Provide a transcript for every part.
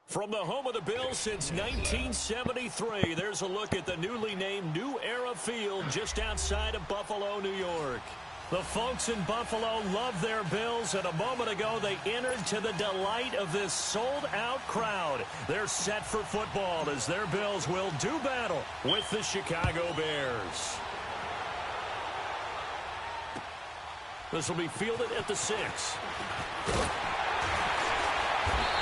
From the home of the Bills since 1973, there's a look at the newly named New Era Field just outside of Buffalo, New York. The folks in Buffalo love their Bills, and a moment ago they entered to the delight of this sold-out crowd. They're set for football as their Bills will do battle with the Chicago Bears. This will be fielded at the 6.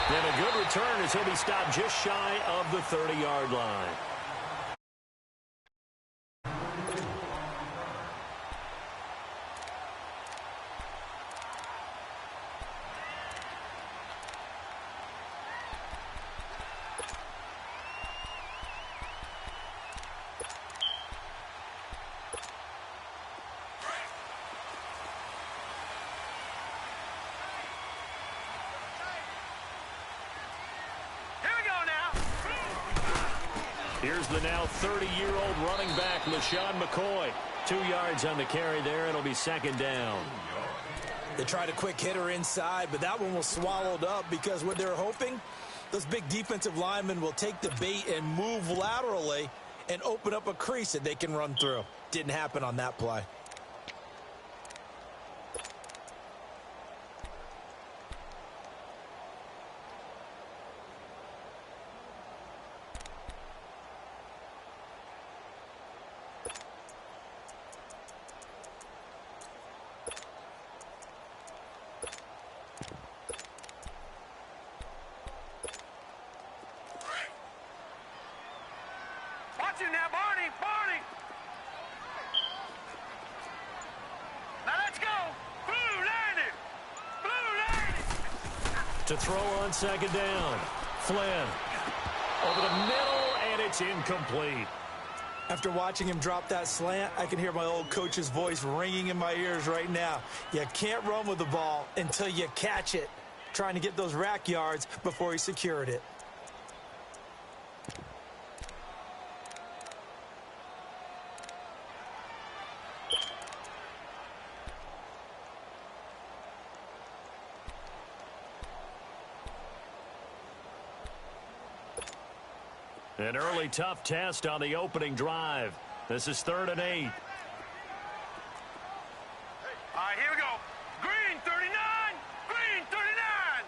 And a good return as he'll be stopped just shy of the 30-yard line. Here's the now 30-year-old running back, LaShawn McCoy. 2 yards on the carry there. It'll be second down. They tried a quick hitter inside, but that one was swallowed up because what they're hoping, those big defensive linemen will take the bait and move laterally and open up a crease that they can run through. Didn't happen on that play. Now, Barney! Now let's go! Blue landed! To throw on second down. Flynn over the middle, and it's incomplete. After watching him drop that slant, I can hear my old coach's voice ringing in my ears right now. You can't run with the ball until you catch it. Trying to get those rack yards before he secured it. An early tough test on the opening drive. This is 3rd and 8. All right, here we go. Green 39! Green 39!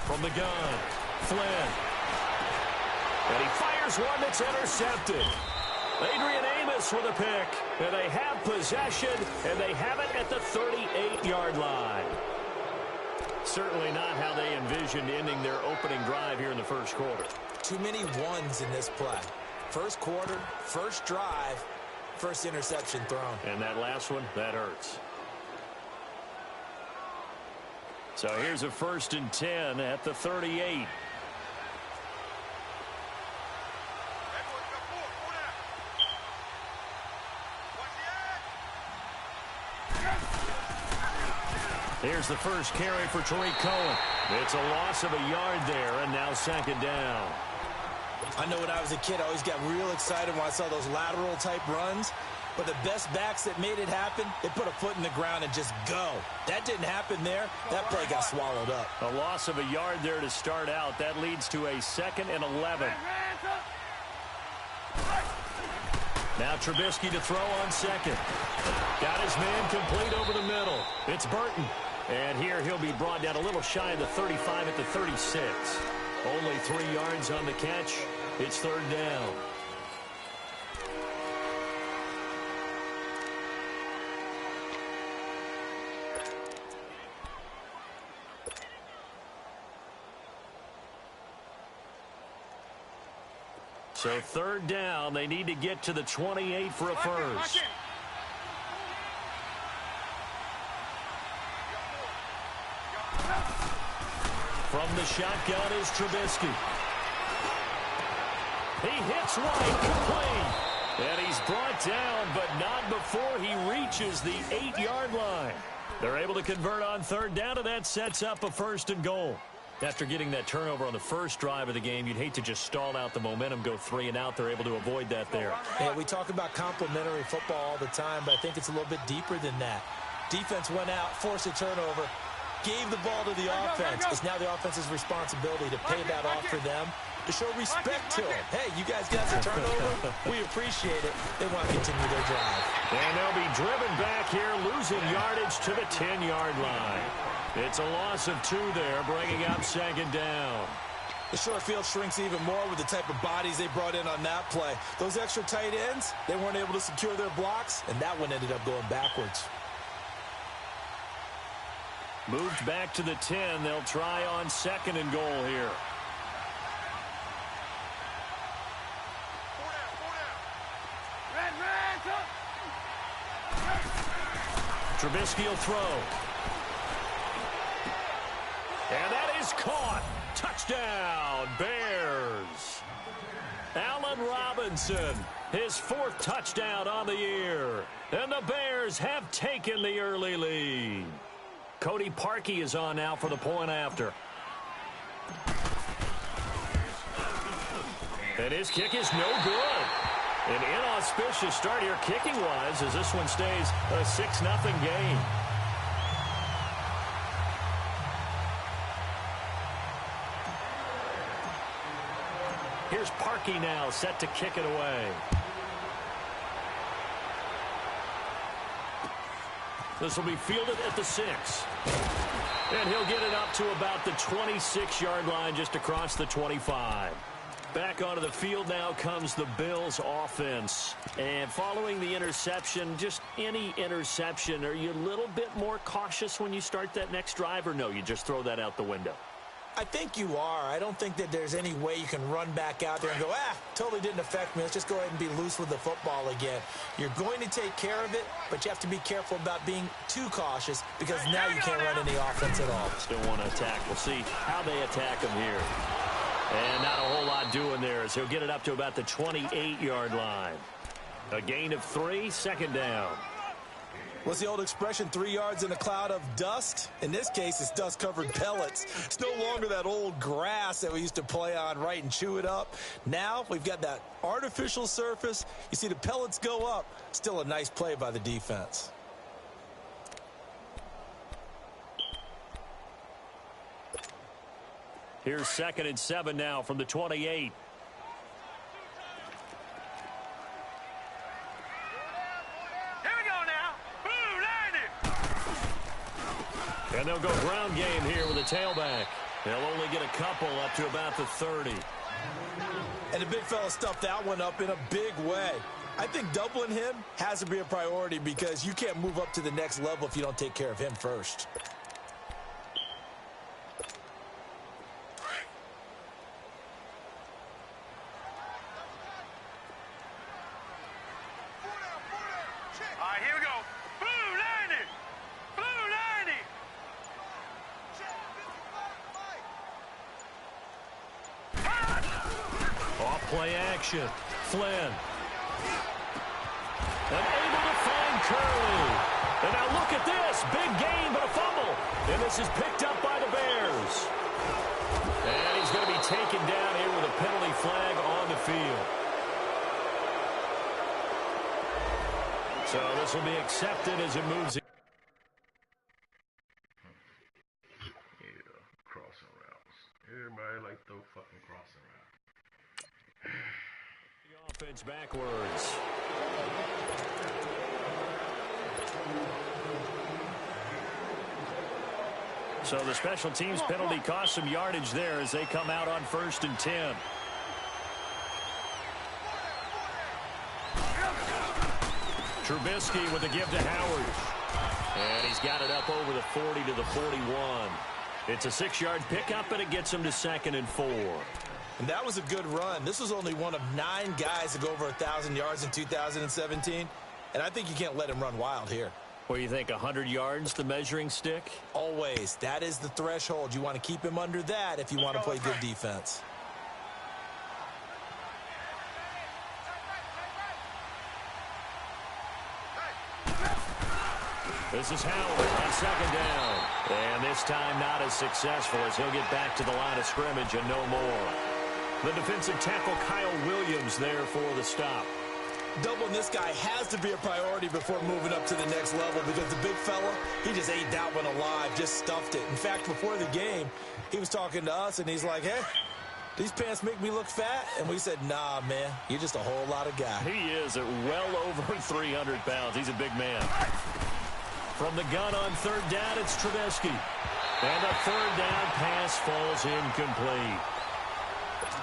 From the gun, Flynn. And he fires one that's intercepted. Adrian Amos with a pick. And they have possession, and they have it at the 38-yard line. Certainly not how they envisioned ending their opening drive here in the first quarter. Too many ones in this play. First quarter, first drive, first interception thrown. And that last one, that hurts. So here's a 1st and 10 at the 38. Here's the first carry for Tariq Cohen. It's a loss of a yard there, and now second down. I know when I was a kid, I always got real excited when I saw those lateral-type runs. But the best backs that made it happen, they put a foot in the ground and just go. That didn't happen there. That play got swallowed up. A loss of a yard there to start out. That leads to a 2nd and 11. Now Trubisky to throw on second. Got his man complete over the middle. It's Burton. And here he'll be brought down a little shy of the 35 at the 36. Only 3 yards on the catch. It's 3rd down. So 3rd down, they need to get to the 28 for a first. From the shotgun is Trubisky. He hits one complete. And he's brought down, but not before he reaches the 8-yard line. They're able to convert on 3rd down, and that sets up a 1st and goal. After getting that turnover on the first drive of the game, you'd hate to just stall out the momentum, go 3 and out. They're able to avoid that there. Yeah, we talk about complementary football all the time, but I think it's a little bit deeper than that. Defense went out, forced a turnover, gave the ball to the offense. It's now the offense's responsibility to pay that off for them, to show respect to them. Hey, you guys got the turnover. We appreciate it. They want to continue their drive. And they'll be driven back here, losing yardage to the 10-yard line. It's a loss of 2 there, bringing up second down. The short field shrinks even more with the type of bodies they brought in on that play. Those extra tight ends, they weren't able to secure their blocks, and that one ended up going backwards. Moved back to the 10. They'll try on 2nd and goal here. Trubisky will throw. And that is caught. Touchdown, Bears. Allen Robinson, his 4th touchdown on the year. And the Bears have taken the early lead. Cody Parkey is on now for the point after. And his kick is no good. An inauspicious start here kicking-wise as this one stays a 6-0 game. Here's Parkey now, set to kick it away. This will be fielded at the 6. And he'll get it up to about the 26-yard line, just across the 25. Back onto the field now comes the Bills offense. And following the interception, just any interception, are you a little bit more cautious when you start that next drive, or no, you just throw that out the window? I think you are. I don't think that there's any way you can run back out there and go, totally didn't affect me. Let's just go ahead and be loose with the football again. You're going to take care of it, but you have to be careful about being too cautious because now you can't run any offense at all. Still want to attack. We'll see how they attack him here. And not a whole lot doing there as he'll get it up to about the 28-yard line. A gain of 3, 2nd down. What's the old expression, 3 yards in a cloud of dust? In this case, it's dust-covered pellets. It's no longer that old grass that we used to play on, right, and chew it up. Now we've got that artificial surface. You see the pellets go up. Still a nice play by the defense. Here's 2nd and 7 now from the 28. And they'll go ground game here with a tailback. They'll only get a couple up to about the 30. And the big fella stuffed that one up in a big way. I think doubling him has to be a priority because you can't move up to the next level if you don't take care of him first. All right, here we go. Blue 90. Blue 90. Off play action. Flynn. And able to find Curley. And now look at this. Big gain, but a fumble. And this is picked up by the Bears. And he's going to be taken down here with a penalty flag on the field. So this will be accepted as it moves. Yeah, crossing routes. Everybody like those fucking crossing routes. The offense backwards. So the special teams penalty cost some yardage there as they come out on 1st and 10. Trubisky with the give to Howard. And he's got it up over the 40 to the 41. It's a 6-yard pickup, and it gets him to 2nd and 4. And that was a good run. This was only one of 9 guys to go over 1,000 yards in 2017. And I think you can't let him run wild here. What do you think, 100 yards, the measuring stick? Always. That is the threshold. You want to keep him under that if you want to play good defense. This is Howard on second down. And this time not as successful as he'll get back to the line of scrimmage and no more. The defensive tackle Kyle Williams there for the stop. Doubling this guy has to be a priority before moving up to the next level because the big fella, he just ate that one alive, just stuffed it. In fact, before the game, he was talking to us, and he's like, hey, these pants make me look fat? And we said, nah, man, you're just a whole lot of guy. He is at well over 300 pounds. He's a big man. From the gun on third down, it's Trubisky. And the third down pass falls incomplete.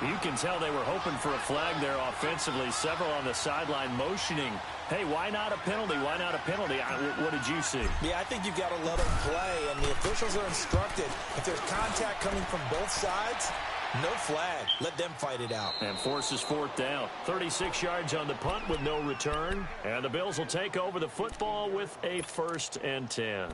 You can tell they were hoping for a flag there offensively. Several on the sideline motioning, hey, why not a penalty? Why not a penalty? What did you see? Yeah, I think you've got to let them play, and the officials are instructed. If there's contact coming from both sides, no flag. Let them fight it out. And forces fourth down. 36 yards on the punt with no return. And the Bills will take over the football with a 1st and 10.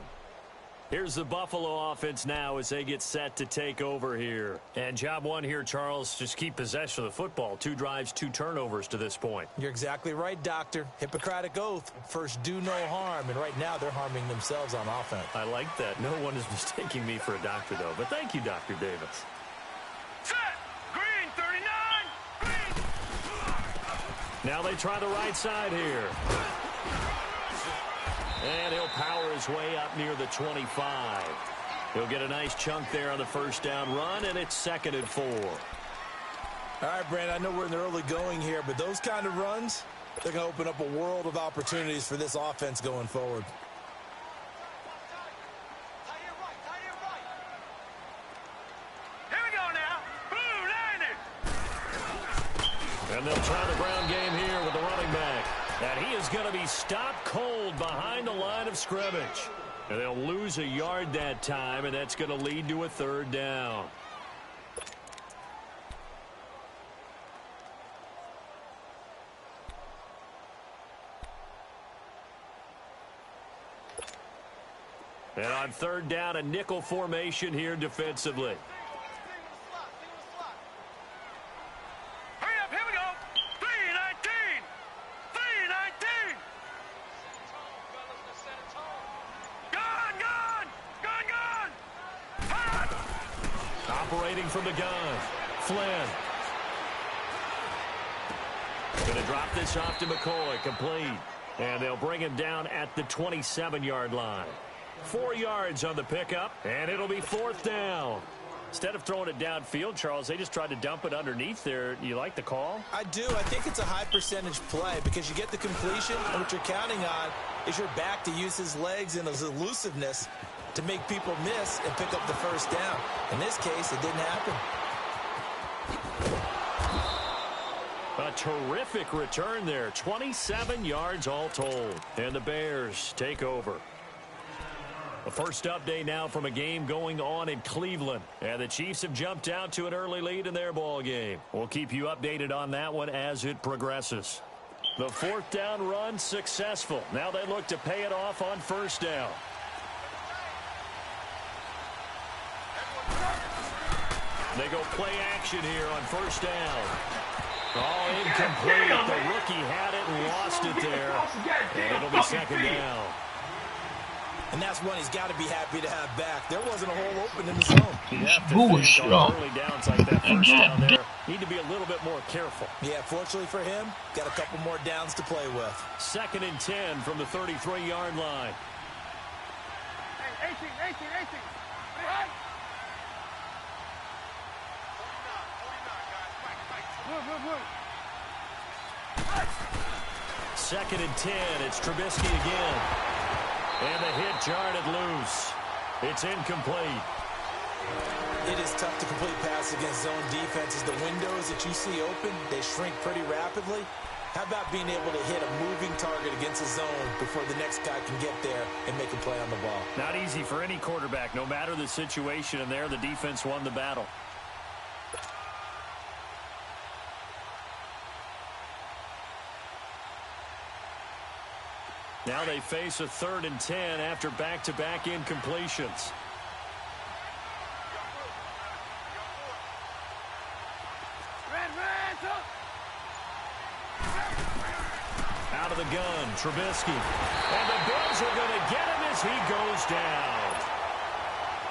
Here's the Buffalo offense now as they get set to take over here. And job one here, Charles, just keep possession of the football. 2 drives, 2 turnovers to this point. You're exactly right, Doctor. Hippocratic oath. First, do no harm. And right now, they're harming themselves on offense. I like that. No one is mistaking me for a doctor, though. But thank you, Dr. Davis. Set. Green, 39. Green. Now they try the right side here. And he'll power his way up near the 25. He'll get a nice chunk there on the first down run, and it's 2nd and 4. All right, Brandon, I know we're in the early going here, but those kind of runs, they're going to open up a world of opportunities for this offense going forward. Here we go now. Blue, line it. And they'll try the ground game here with the running back. And he is going to be stopped cold behind the line of scrimmage. And they'll lose a yard that time, and that's going to lead to a 3rd down. And on 3rd down, a nickel formation here defensively. Operating from the gun, Flynn. Going to drop this off to McCoy, complete. And they'll bring him down at the 27-yard line. 4 yards on the pickup, and it'll be 4th down. Instead of throwing it downfield, Charles, they just tried to dump it underneath there. You like the call? I do. I think it's a high percentage play because you get the completion, and what you're counting on is your back to use his legs and his elusiveness to make people miss and pick up the first down. In this case, it didn't happen. A terrific return there. 27 yards all told. And the Bears take over. The first update now from a game going on in Cleveland. And the Chiefs have jumped out to an early lead in their ball game. We'll keep you updated on that one as it progresses. The 4th down run successful. Now they look to pay it off on 1st down. They go play action here on 1st down. All incomplete. The rookie had it and lost it there. And it'll be 2nd down. And that's one he's got to be happy to have back. There wasn't a hole open in the zone. You have to think on early downs like that 1st down there. Need to be a little bit more careful. Yeah, fortunately for him, got a couple more downs to play with. 2nd and 10 from the 33-yard line. Hey, 18. Right. Blue. 2nd and 10. It's Trubisky again. And the hit jarred it loose. It's incomplete. It is tough to complete pass against zone defenses. The windows that you see open, they shrink pretty rapidly. How about being able to hit a moving target against a zone before the next guy can get there and make a play on the ball? Not easy for any quarterback, no matter the situation. And there, the defense won the battle. Now they face a 3rd and 10 after back-to-back incompletions. Out of the gun, Trubisky. And the Bills are going to get him as he goes down.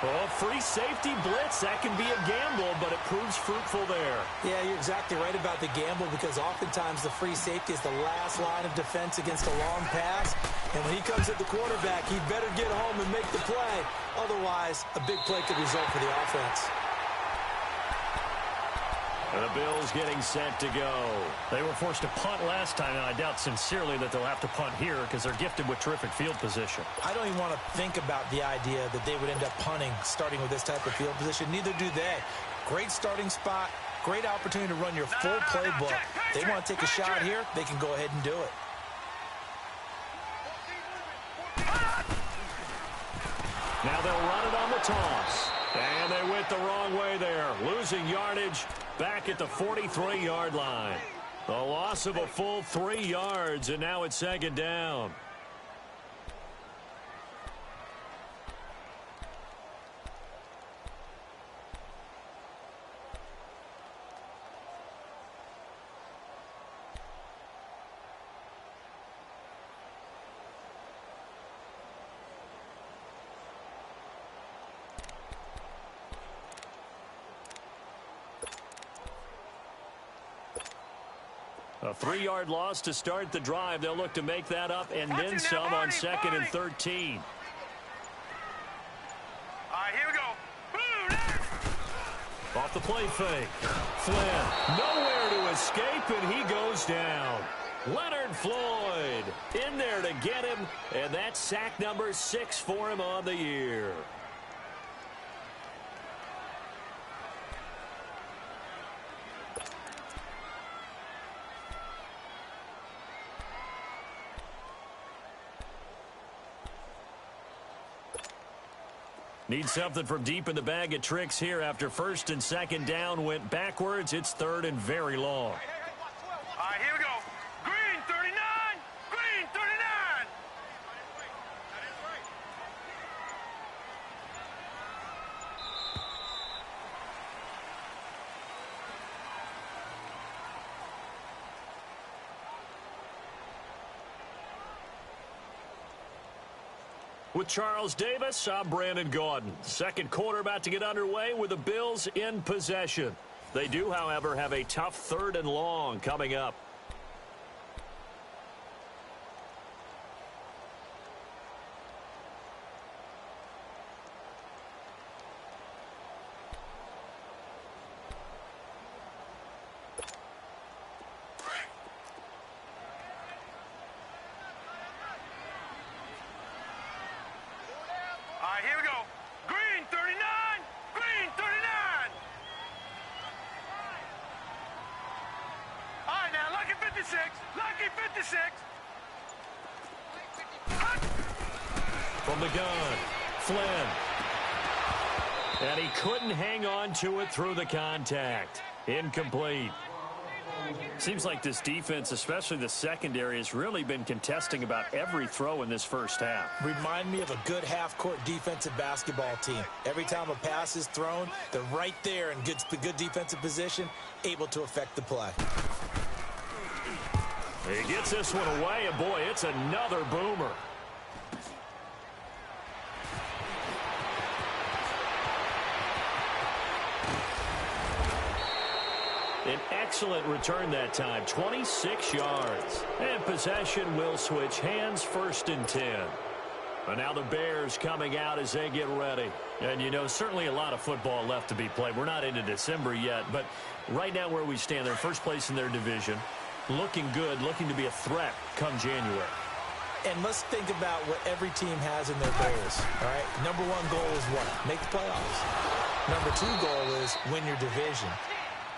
Well, free safety blitz, that can be a gamble, but it proves fruitful there. Yeah, you're exactly right about the gamble because oftentimes the free safety is the last line of defense against a long pass. And when he comes at the quarterback, he better get home and make the play. Otherwise, a big play could result for the offense. And the Bills getting set to go. They were forced to punt last time, and I doubt sincerely that they'll have to punt here because they're gifted with terrific field position. I don't even want to think about the idea that they would end up punting starting with this type of field position. Neither do they. Great starting spot, great opportunity to run your full playbook. They want to take a shot here, they can go ahead and do it. Now they'll run it on the toss. And they went the wrong way there, losing yardage back at the 43-yard line. The loss of a full 3 yards, and now it's second down. A 3-yard loss to start the drive. They'll look to make that up and then some on 2nd and 13. All right, here we go. Boom! Off the play fake. Flynn nowhere to escape, and he goes down. Leonard Floyd in there to get him, and that's sack number 6 for him on the year. Need something from deep in the bag of tricks here after 1st and 2nd down went backwards. It's 3rd and very long. All right, here we go. Green 39. Green 39. With Charles Davis, I'm Brandon Gaudin. Second quarter about to get underway with the Bills in possession. They do, however, have a tough 3rd and long coming up. Here we go. Green 39. Green 39. All right, now, lucky 56. Lucky 56. From the gun, Flynn. And he couldn't hang on to it through the contact. Incomplete. Seems like this defense, especially the secondary, has really been contesting about every throw in this first half. Remind me of a good half-court defensive basketball team. Every time a pass is thrown, they're right there in good defensive position, able to affect the play. He gets this one away, and boy, it's another boomer. An excellent return that time, 26 yards. And possession will switch hands, 1st and 10. And now the Bears coming out as they get ready. And, you know, certainly a lot of football left to be played. We're not into December yet, but right now where we stand, they're first place in their division. Looking good, looking to be a threat come January. And let's think about what every team has in their goals, all right? Number 1 goal is what? Make the playoffs. Number 2 goal is win your division.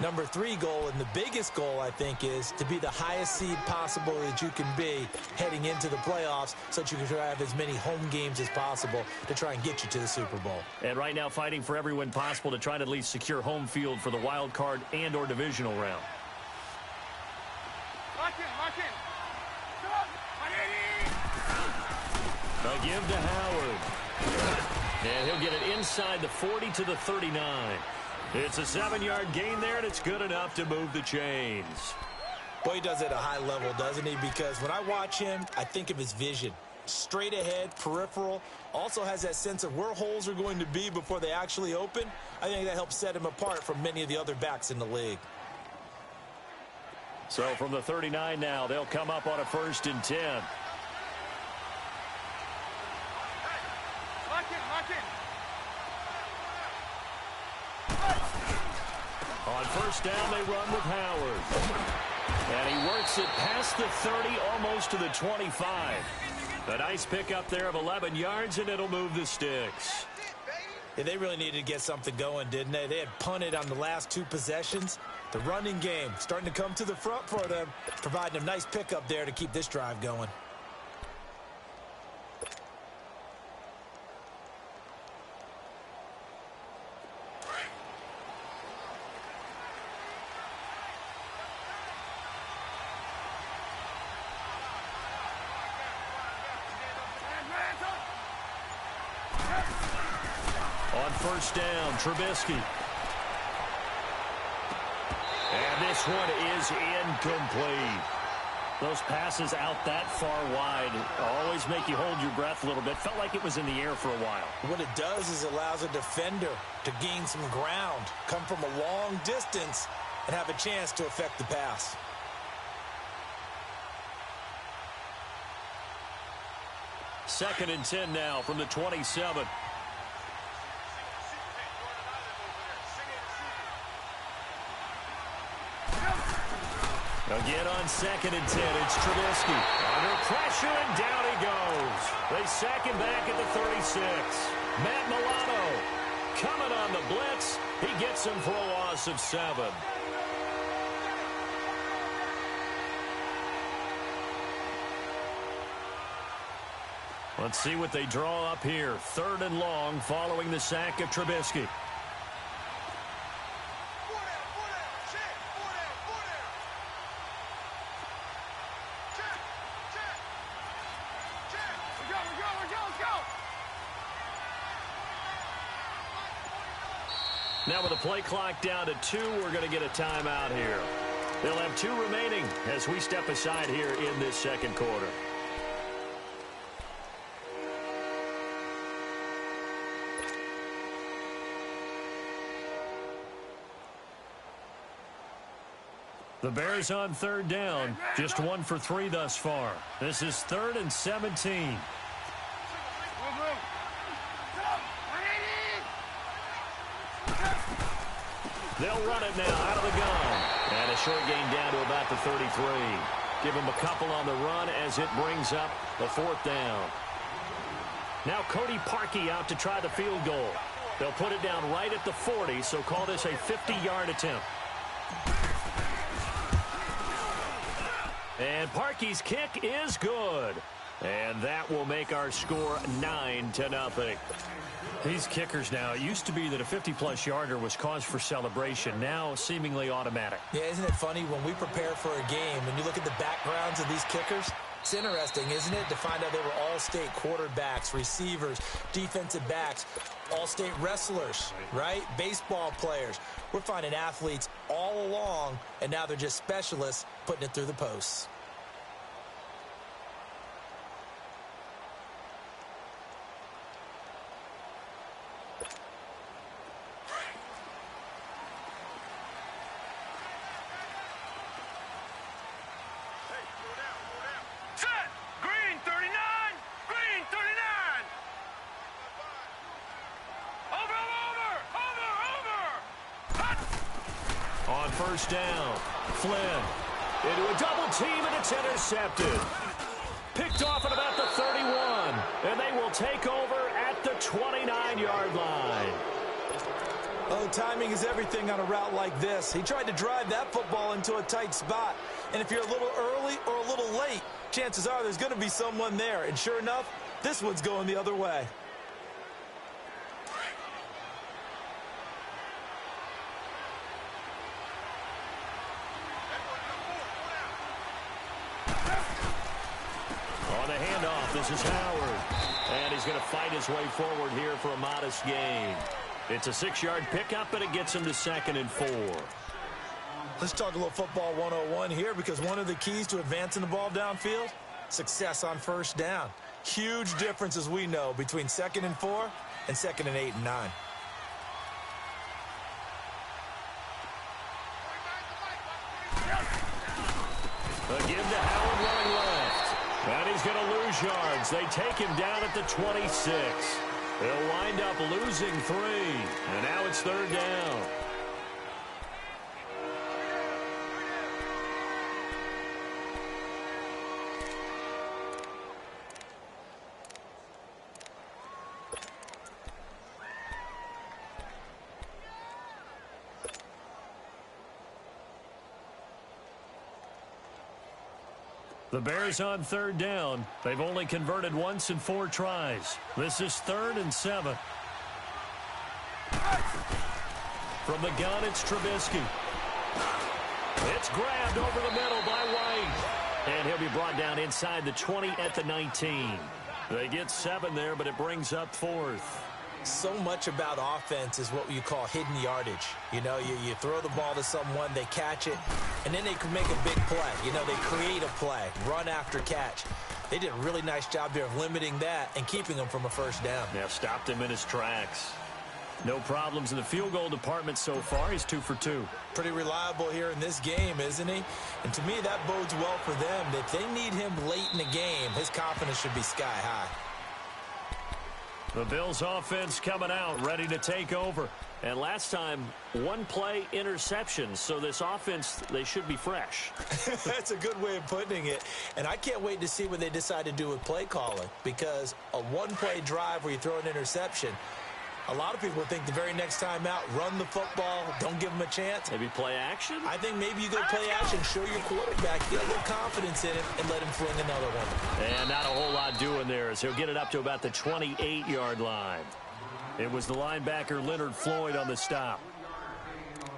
Number 3 goal, and the biggest goal, I think, is to be the highest seed possible that you can be heading into the playoffs so that you can have as many home games as possible to try and get you to the Super Bowl. And right now fighting for every win possible to try to at least secure home field for the wild card and or divisional round. Lock in. A give to Howard. And he'll get it inside the 40 to the 39. It's a 7-yard gain there, and it's good enough to move the chains. Boy, he does it at a high level, doesn't he? Because when I watch him, I think of his vision. straight ahead, peripheral. Also has that sense of where holes are going to be before they actually open. I think that helps set him apart from many of the other backs in the league. So from the 39 now, they'll come up on a 1st and 10. On 1st down, they run with Howard. And he works it past the 30, almost to the 25. A nice pickup there of 11 yards, and it'll move the sticks. Yeah, they really needed to get something going, didn't they? They had punted on the last 2 possessions. The running game starting to come to the front for them, providing a nice pickup there to keep this drive going. On 1st down, Trubisky. And this one is incomplete. Those passes out that far wide always make you hold your breath a little bit. Felt like it was in the air for a while. What it does is it allows a defender to gain some ground, come from a long distance, and have a chance to affect the pass. Second and 10 now from the 27. Again on 2nd and 10, it's Trubisky. Under pressure, and down he goes. They sack him back at the 36. Matt Milano coming on the blitz. He gets him for a loss of 7. Let's see what they draw up here. 3rd and long following the sack of Trubisky. Now with the play clock down to 2, we're going to get a timeout here. They'll have 2 remaining as we step aside here in this 2nd quarter. The Bears on 3rd down, just 1 for 3 thus far. This is 3rd and 17. They'll run it now out of the gun. And a short gain down to about the 33. Give him a couple on the run as it brings up the 4th down. Now Cody Parkey out to try the field goal. They'll put it down right at the 40, so call this a 50-yard attempt. And Parkey's kick is good. And that will make our score 9-0. These kickers now, it used to be that a 50-plus yarder was cause for celebration. Now seemingly automatic. Yeah, isn't it funny when we prepare for a game, when you look at the backgrounds of these kickers, it's interesting, isn't it, to find out they were all-state quarterbacks, receivers, defensive backs, all-state wrestlers, right? Baseball players. We're finding athletes all along, and now they're just specialists putting it through the posts. First down. Flynn into a double team, and it's intercepted. Picked off at about the 31, and they will take over at the 29-yard line. Oh, timing is everything on a route like this. He tried to drive that football into a tight spot. And if you're a little early or a little late, chances are there's going to be someone there. And sure enough, this one's going the other way. This is Howard, and he's going to fight his way forward here for a modest gain. It's a 6-yard pickup, and it gets him to 2nd and 4. Let's talk a little football 101 here, because one of the keys to advancing the ball downfield, success on first down. Huge difference, as we know, between 2nd and 4 and 2nd and 8 and 9. A give to Howard running left. And he's going to lose yards. They take him down at the 26. They'll wind up losing 3. And now it's 3rd down. The Bears on 3rd down. They've only converted once in 4 tries. This is 3rd and 7. From the gun, it's Trubisky. It's grabbed over the middle by White. And he'll be brought down inside the 20 at the 19. They get 7 there, but it brings up 4th. So much about offense is what you call hidden yardage. You know, you throw the ball to someone, they catch it, and then they can make a big play. You know, they create a play, run after catch. They did a really nice job there of limiting that and keeping him from a 1st down. Yeah, stopped him in his tracks. No problems in the field goal department so far. He's 2 for 2. Pretty reliable here in this game, isn't he? And to me, that bodes well for them. If they need him late in the game, his confidence should be sky high. The Bills offense coming out, ready to take over. And last time, 1-play interception. So this offense, they should be fresh. That's a good way of putting it. And I can't wait to see what they decide to do with play calling. Because a 1-play drive where you throw an interception, a lot of people think the very next time out, run the football, don't give them a chance. Maybe play action? I think maybe you go play action, show your quarterback, get a little confidence in him, and let him fling another one. And not a whole lot doing there as he'll get it up to about the 28-yard line. It was the linebacker Leonard Floyd on the stop.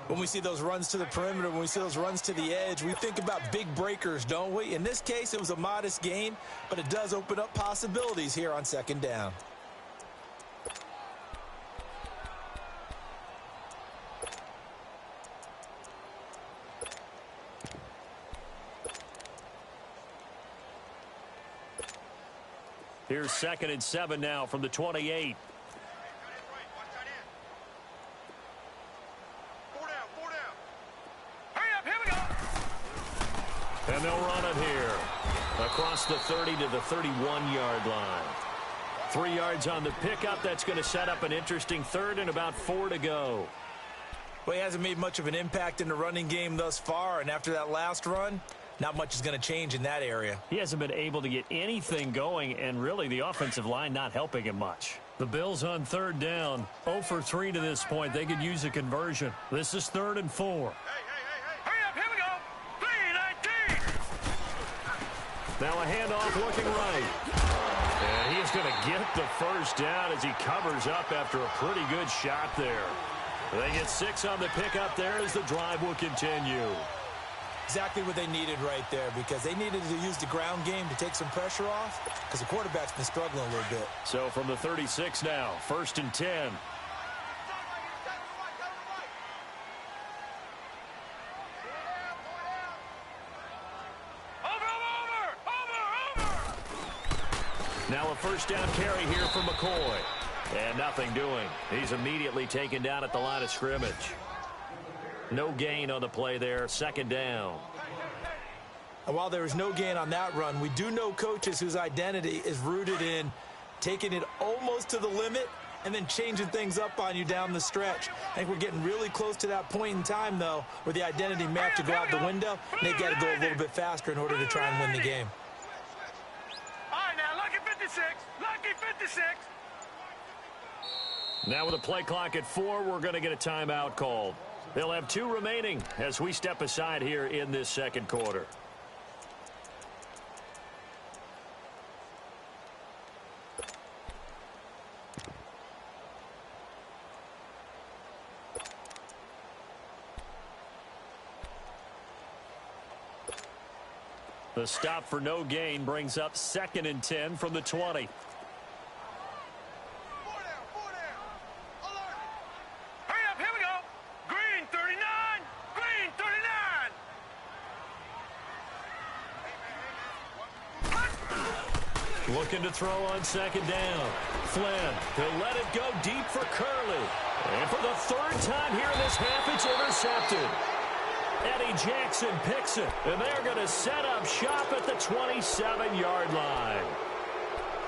When we see those runs to the perimeter, when we see those runs to the edge, we think about big breakers, don't we? In this case, it was a modest gain, but it does open up possibilities here on 2nd down. Here's 2nd and 7 now from the 28. And they'll run it here. Across the 30 to the 31-yard line. 3 yards on the pickup. That's going to set up an interesting 3rd and about 4 to go. Well, he hasn't made much of an impact in the running game thus far, and after that last run, not much is going to change in that area. He hasn't been able to get anything going, and really the offensive line not helping him much. The Bills on 3rd down, 0 for 3 to this point. They could use a conversion. This is 3rd and 4. Hurry up, here we go. 3-19. Now a handoff looking right. And he's going to get the 1st down as he covers up after a pretty good shot there. They get 6 on the pickup there as the drive will continue. Exactly what they needed right there, because they needed to use the ground game to take some pressure off, because the quarterback's been struggling a little bit. So from the 36 now, 1st and 10. Now a 1st down carry here from McCoy. And nothing doing. He's immediately taken down at the line of scrimmage. No gain on the play there, 2nd down. And while there was no gain on that run, we do know coaches whose identity is rooted in taking it almost to the limit and then changing things up on you down the stretch. I think we're getting really close to that point in time, though, where the identity may have to go out the window, and they've got to go a little bit faster in order to try and win the game. All right, now, lucky 56. Lucky 56. Now with a play clock at 4, we're going to get a timeout called. They'll have 2 remaining as we step aside here in this 2nd quarter. The stop for no gain brings up 2nd and 10 from the 20. Looking to throw on second down. Flynn, he'll let it go deep for Curley. And for the third time here in this half, it's intercepted. Eddie Jackson picks it, and they're going to set up shop at the 27-yard line.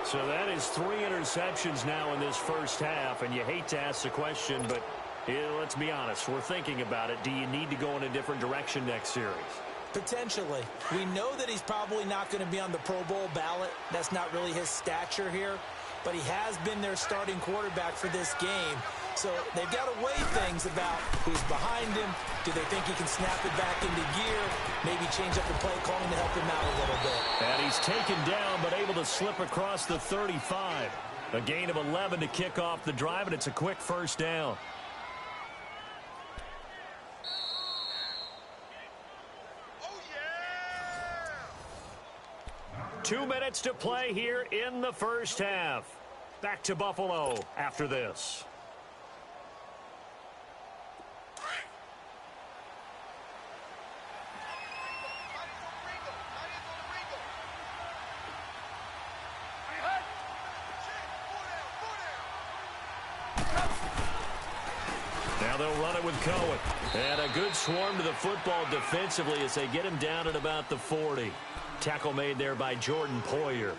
So that is 3 interceptions now in this first half, and you hate to ask the question, but let's be honest, we're thinking about it. Do you need to go in a different direction next series? Potentially. We know that he's probably not going to be on the Pro Bowl ballot. That's not really his stature here, but he has been their starting quarterback for this game. So they've got to weigh things about who's behind him. Do they think he can snap it back into gear? Maybe change up the play calling to help him out a little bit. And he's taken down but able to slip across the 35. A gain of 11 to kick off the drive, and it's a quick first down. Oh, yeah! 2 minutes to play here in the first half. Back to Buffalo after this. Now they'll run it with Cohen. And a good swarm to the football defensively as they get him down at about the 40. Tackle made there by Jordan Poyer.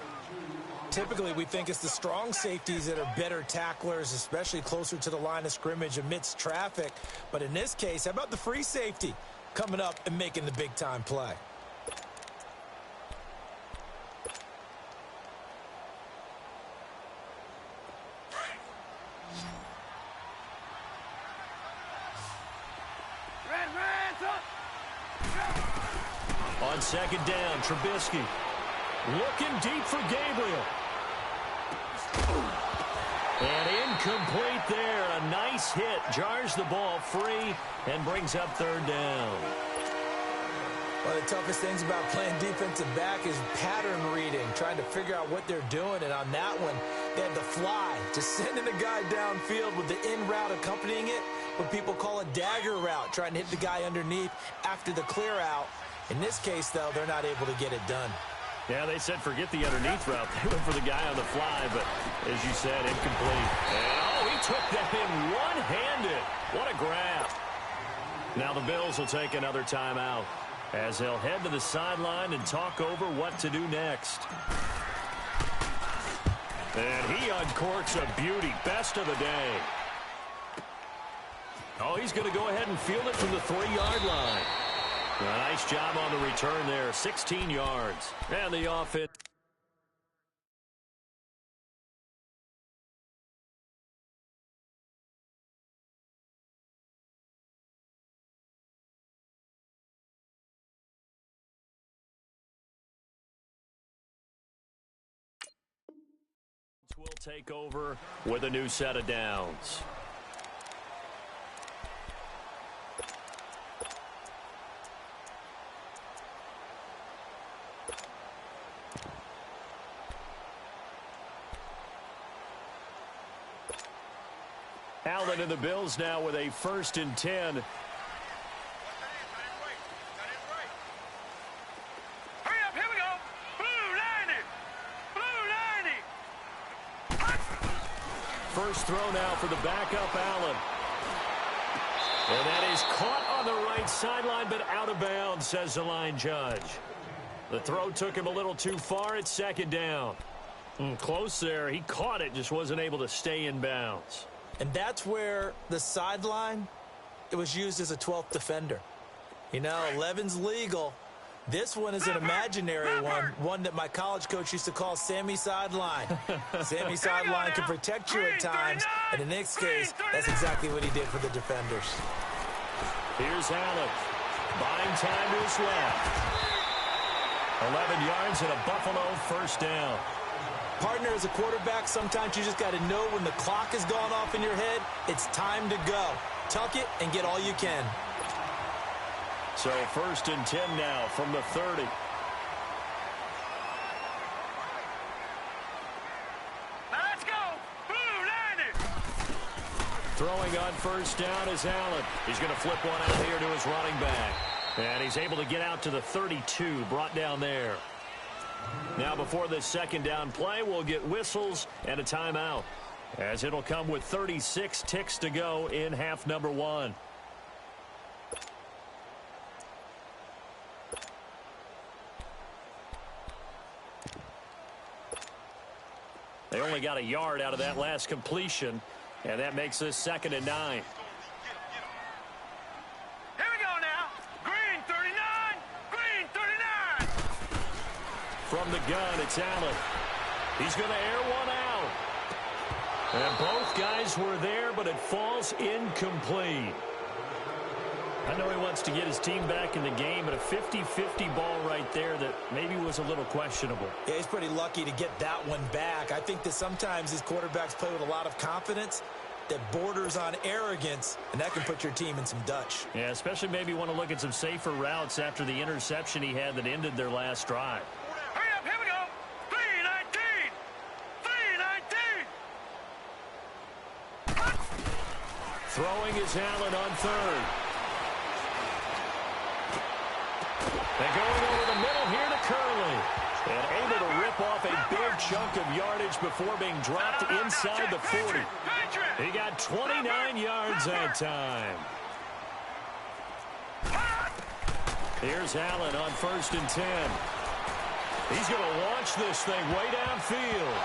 Typically, we think it's the strong safeties that are better tacklers, especially closer to the line of scrimmage amidst traffic. But in this case, how about the free safety coming up and making the big-time play? On second down, Trubisky looking deep for Gabriel. And incomplete there. A nice hit. Jars the ball free and brings up third down. One of the toughest things about playing defensive back is pattern reading, trying to figure out what they're doing. And on that one, they had the fly, just sending the guy downfield with the in route accompanying it, what people call a dagger route, trying to hit the guy underneath after the clear out. In this case, though, they're not able to get it done. Yeah, they said forget the underneath route. They went for the guy on the fly, but as you said, incomplete. And, he took that in one-handed. What a grab. Now the Bills will take another timeout as they'll head to the sideline and talk over what to do next. And he uncorks a beauty. Best of the day. He's going to go ahead and field it from the 3-yard line. A nice job on the return there. 16 yards. And the offense. Will take over with a new set of downs. Allen and the Bills now with a 1st and 10. First throw now for the backup, Allen. And that is caught on the right sideline, but out of bounds, says the line judge. The throw took him a little too far at 2nd down. Close there. He caught it, just wasn't able to stay in bounds. And that's where the sideline, it was used as a 12th defender. 11's legal. This one is an imaginary one that my college coach used to call Sammy Sideline. Sammy Sideline can protect you at times, and in this case, that's exactly what he did for the defenders. Here's Allen, buying time to his left. 11 yards and a Buffalo 1st down. Partner, as a quarterback, sometimes you just got to know when the clock has gone off in your head, it's time to go. Tuck it and get all you can. So 1st and 10 now from the 30. Let's go! Blue line it! Throwing on 1st down is Allen. He's going to flip one out here to his running back. And he's able to get out to the 32, brought down there. Now before this second down play, we'll get whistles and a timeout, as it'll come with 36 ticks to go in half number 1. They only got a yard out of that last completion, and that makes this 2nd and 9. Here we go now. Green 39. Green 39. From the gun, it's Allen. He's going to air one out. And both guys were there, but it falls incomplete. I know he wants to get his team back in the game, but a 50-50 ball right there that maybe was a little questionable. Yeah, he's pretty lucky to get that one back. I think that sometimes these quarterbacks play with a lot of confidence that borders on arrogance, and that can put your team in some Dutch. Yeah, especially maybe want to look at some safer routes after the interception he had that ended their last drive. Hurry up, here we go. 319. 319. Throwing is Allen on 3rd. And going over the middle here to Curley. And able to rip off a big chunk of yardage before being dropped inside the 40. He got 29 yards that time. Here's Allen on 1st and 10. He's going to launch this thing way downfield.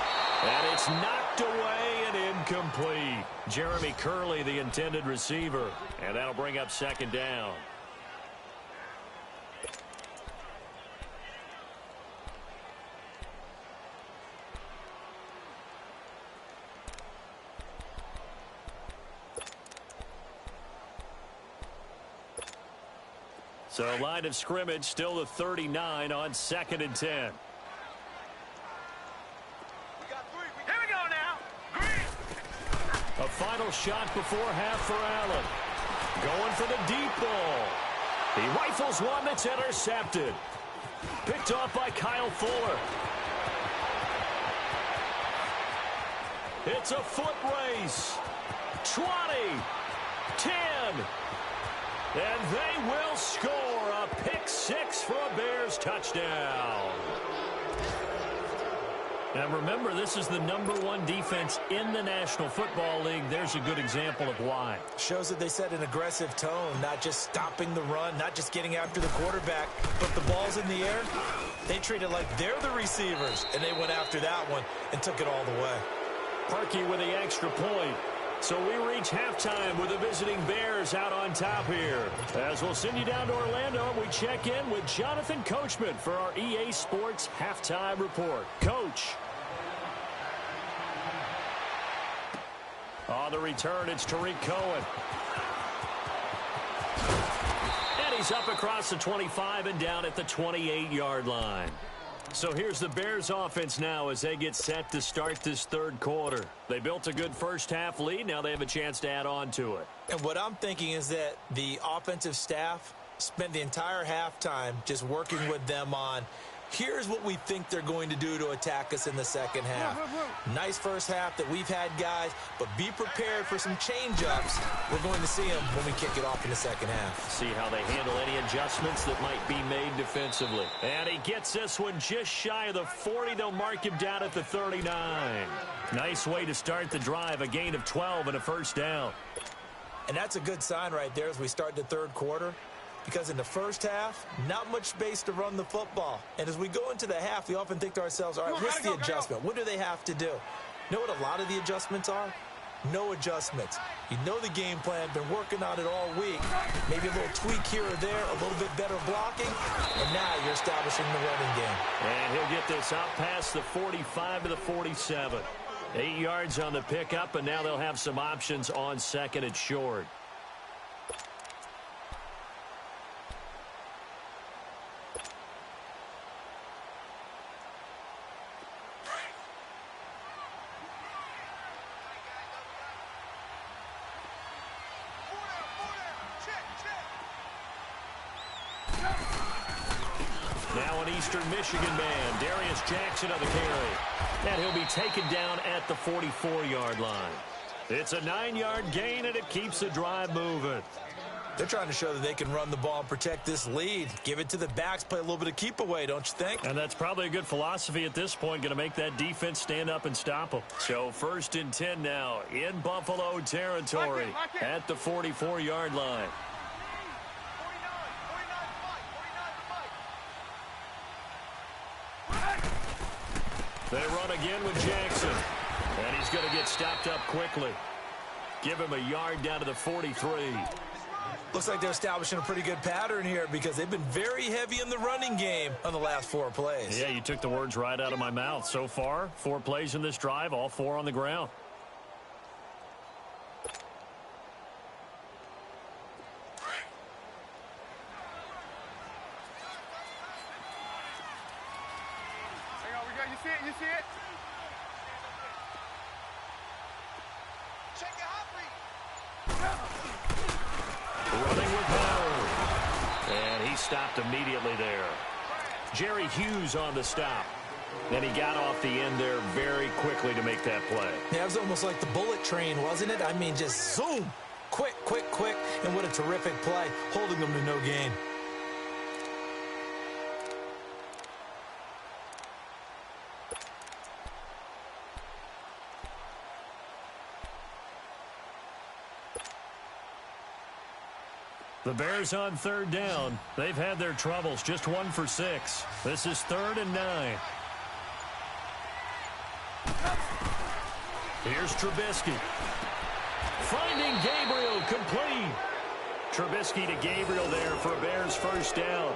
And it's knocked away and incomplete. Jeremy Curley, the intended receiver. And that'll bring up 2nd down. So line of scrimmage still the 39 on 2nd and 10. Here we go now. Green. A final shot before half for Allen. Going for the deep ball. He rifles one that's intercepted. Picked off by Kyle Fuller. It's a foot race. 20. 10. And they will score a pick 6 for a Bears touchdown. And remember, this is the #1 defense in the National Football League. There's a good example of why. Shows that they set an aggressive tone, not just stopping the run, not just getting after the quarterback, but the ball's in the air. They treat it like they're the receivers, and they went after that one and took it all the way. Parkey with the extra point. So we reach halftime with the visiting Bears out on top here. As we'll send you down to Orlando, and we check in with Jonathan Coachman for our EA Sports Halftime Report. Coach. On the return, it's Tariq Cohen. And he's up across the 25 and down at the 28-yard line. So here's the Bears offense now as they get set to start this 3rd quarter. They built a good first-half lead. Now they have a chance to add on to it. And what I'm thinking is that the offensive staff spent the entire halftime just working with them on, here's what we think they're going to do to attack us in the 2nd half. Nice first half that we've had, guys, but be prepared for some change-ups. We're going to see them when we kick it off in the 2nd half. See how they handle any adjustments that might be made defensively. And he gets this one just shy of the 40. They'll mark him down at the 39. Nice way to start the drive, a gain of 12 and a first down. And that's a good sign right there as we start the 3rd quarter. Because in the first half, not much space to run the football. And as we go into the half, we often think to ourselves, all right, what's the adjustment? What do they have to do? You know what a lot of the adjustments are? No adjustments. You know the game plan, been working on it all week. Maybe a little tweak here or there, a little bit better blocking, and now you're establishing the running game. And he'll get this out past the 45 to the 47. 8 yards on the pickup, and now they'll have some options on 2nd and short. Now an Eastern Michigan man, Darius Jackson on the carry. And he'll be taken down at the 44-yard line. It's a 9-yard gain, and it keeps the drive moving. They're trying to show that they can run the ball and protect this lead. Give it to the backs, play a little bit of keep away, don't you think? And that's probably a good philosophy at this point, going to make that defense stand up and stop them. So 1st and 10 now in Buffalo territory at the 44-yard line. They run again with Jackson. And he's going to get stopped up quickly. Give him a yard down to the 43. Looks like they're establishing a pretty good pattern here because they've been very heavy in the running game on the last 4 plays. Yeah, you took the words right out of my mouth. So far, 4 plays in this drive, all 4 on the ground. Hang on, we got, you see it, you see it? Check your heart rate. Running with power. And he stopped immediately there. Jerry Hughes on the stop. And he got off the end there very quickly to make that play. Yeah, it was almost like the bullet train, wasn't it? I mean, just zoom. Quick, quick, quick. And what a terrific play, holding them to no gain. The Bears on 3rd down. They've had their troubles. Just 1 for 6. This is 3rd and 9. Here's Trubisky. Finding Gabriel, complete. Trubisky to Gabriel there for a Bears first down.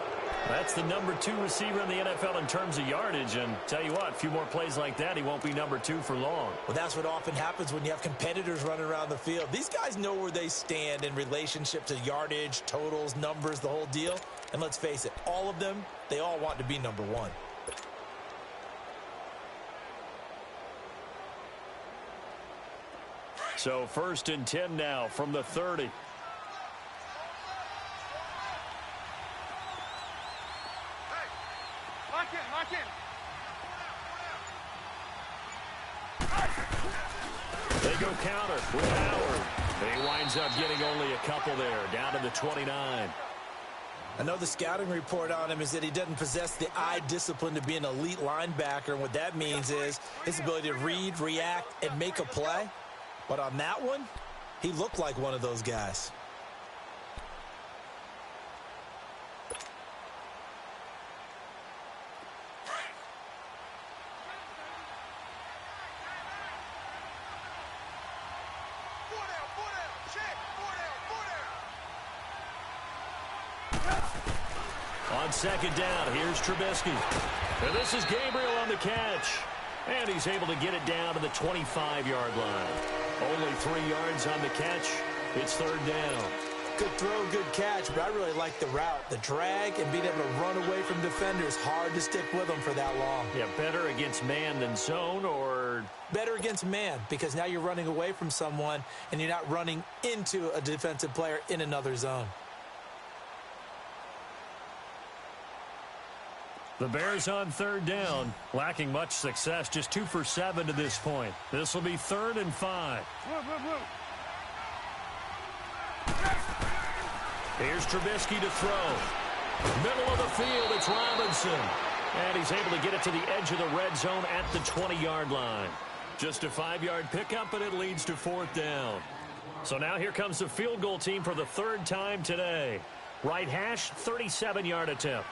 That's the number 2 receiver in the NFL in terms of yardage. And tell you what, a few more plays like that, he won't be number 2 for long. Well, that's what often happens when you have competitors running around the field. These guys know where they stand in relationship to yardage, totals, numbers, the whole deal. And let's face it, all of them, they all want to be number 1. So 1st and 10 now from the 30. Lock in, lock in. They go counter with Howard. And he winds up getting only a couple there, down to the 29. I know the scouting report on him is that he doesn't possess the eye discipline to be an elite linebacker. And what that means is his ability to read, react, and make a play. But on that one, he looked like one of those guys. On 2nd down, here's Trubisky. And this is Gabriel on the catch. And he's able to get it down to the 25-yard line. Only 3 yards on the catch. It's 3rd down. Good throw, good catch, but I really like the route. The drag and being able to run away from defenders. Hard to stick with them for that long. Yeah, better against man than zone, or? Better against man, because now you're running away from someone and you're not running into a defensive player in another zone. The Bears on 3rd down, lacking much success, just 2 for 7 to this point. This will be 3rd and 5. Here's Trubisky to throw. Middle of the field, it's Robinson. And he's able to get it to the edge of the red zone at the 20-yard line. Just a 5-yard pickup, and it leads to 4th down. So now here comes the field goal team for the 3rd time today. Right hash, 37-yard attempt.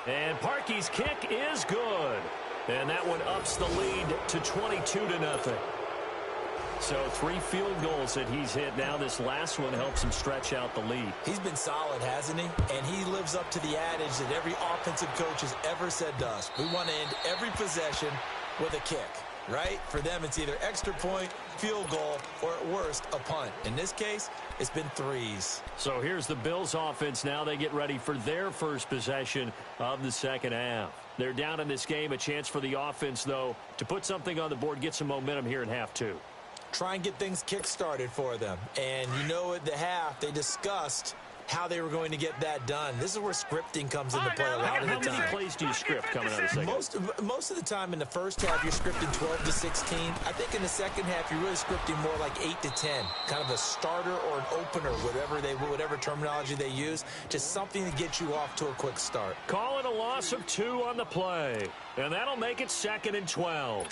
And Parkey's kick is good. And that one ups the lead to 22-0. So 3 field goals that he's hit. Now this last one helps him stretch out the lead. He's been solid, hasn't he? And he lives up to the adage that every offensive coach has ever said to us. We want to end every possession with a kick, right? For them, it's either extra point, field goal, or at worst, a punt. In this case, it's been 3s. So here's the Bills offense now. They get ready for their first possession of the 2nd half. They're down in this game. A chance for the offense, though, to put something on the board, get some momentum here in half 2. Try and get things kick-started for them. And you know at the half, they discussed how they were going to get that done. This is where scripting comes into play a lot of the time. How many plays do you script coming out of the second? Most of the time in the first half, you're scripting 12 to 16. I think in the second half, you're really scripting more like 8 to 10, kind of a starter or an opener, whatever terminology they use, just something to get you off to a quick start. Call it a loss of 2 on the play, and that'll make it 2nd and 12.